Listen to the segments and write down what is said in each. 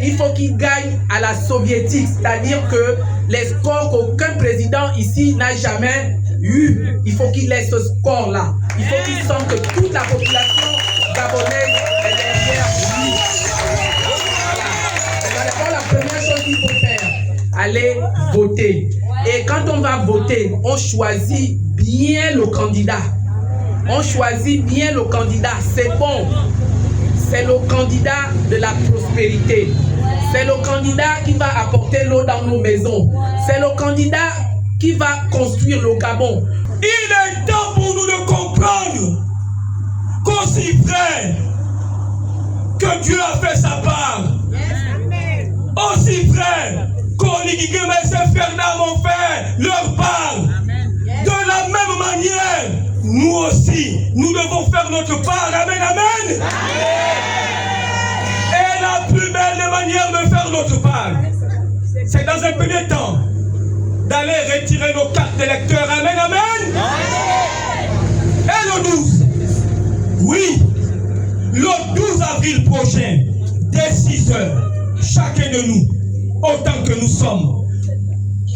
il faut qu'il gagne à la soviétique, c'est-à-dire que les scores qu'aucun président ici n'a jamais eu, il faut qu'il ait ce score-là. Il faut qu'il sente que toute la population gabonaise est derrière lui. Voilà. La première chose qu'il faut faire, aller voter. Et quand on va voter, on choisit bien le candidat. On choisit bien le candidat, c'est bon. C'est le candidat de la prospérité. C'est le candidat qui va apporter l'eau dans nos maisons. C'est le candidat qui va construire le Gabon. Il est temps pour nous de comprendre qu'aussi vrai que Dieu a fait sa part, aussi vrai qu'Oligigeme et ses Fernand ont fait leur part, de la même manière, nous aussi, nous devons faire notre part. Amen, amen. Et la plus belle manière de faire notre part, c'est dans un premier temps d'aller retirer nos cartes d'électeurs. Amen, amen. Et le 12, oui, le 12 avril prochain, dès 6 heures, chacun de nous, autant que nous sommes,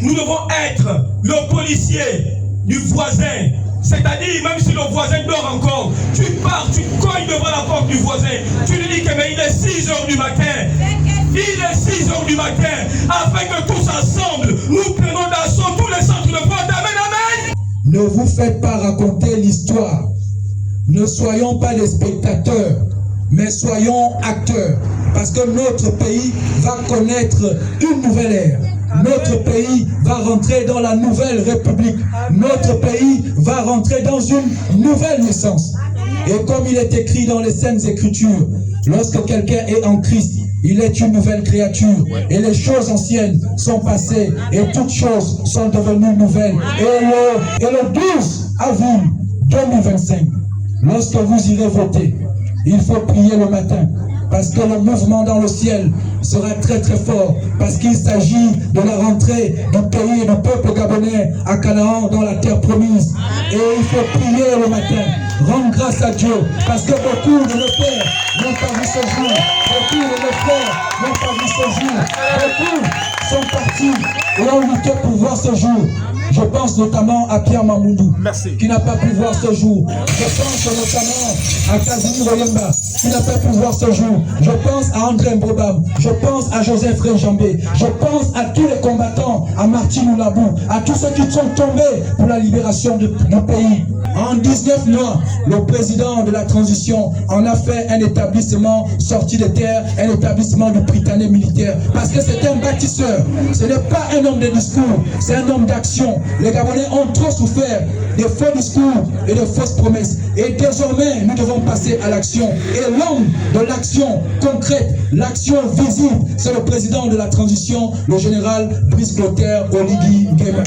nous devons être le policier du voisin. C'est-à-dire, même si le voisin dort encore, tu pars, tu cognes devant la porte du voisin, tu lui dis que mais il est 6 heures du matin. Il est 6 heures du matin, afin que tous ensemble, nous prenons d'assaut tous les centres de vote. Amen, amen. Ne vous faites pas raconter l'histoire. Ne soyons pas des spectateurs, mais soyons acteurs. Parce que notre pays va connaître une nouvelle ère. Notre pays va rentrer dans la nouvelle République. Notre pays va rentrer dans une nouvelle naissance. Et comme il est écrit dans les Saintes Écritures, lorsque quelqu'un est en Christ, il est une nouvelle créature. Et les choses anciennes sont passées et toutes choses sont devenues nouvelles. Et le 12 avril 2025, lorsque vous irez voter, il faut prier le matin. Parce que le mouvement dans le ciel sera très très fort. Parce qu'il s'agit de la rentrée du pays et du peuple gabonais à Canaan dans la terre promise. Et il faut prier le matin, rendre grâce à Dieu. Parce que beaucoup de nos pères n'ont pas vu ce jour. Beaucoup de nos frères n'ont pas vu ce jour. Beaucoup sont partis et ont lutté pour voir ce jour. Je pense notamment à Pierre Mamoudou, qui n'a pas pu voir ce jour. Je pense notamment à Casimir Oyemba, qui n'a pas pu voir ce jour. Je pense à André Mbobam. Je pense à Joseph Renjambé. Je pense à tous les combattants, à Martin Oulabou, à tous ceux qui sont tombés pour la libération du pays. En 19 mois, le président de la transition en a fait un établissement sorti de terre, un établissement du Britannique militaire. Parce que c'est un bâtisseur. Ce n'est pas un homme de discours, c'est un homme d'action. Les Gabonais ont trop souffert des faux discours et de fausses promesses. Et désormais, nous devons passer à l'action. Et l'homme de l'action concrète, l'action visible, c'est le président de la transition, le général Brice Clotaire Oligui Nguema.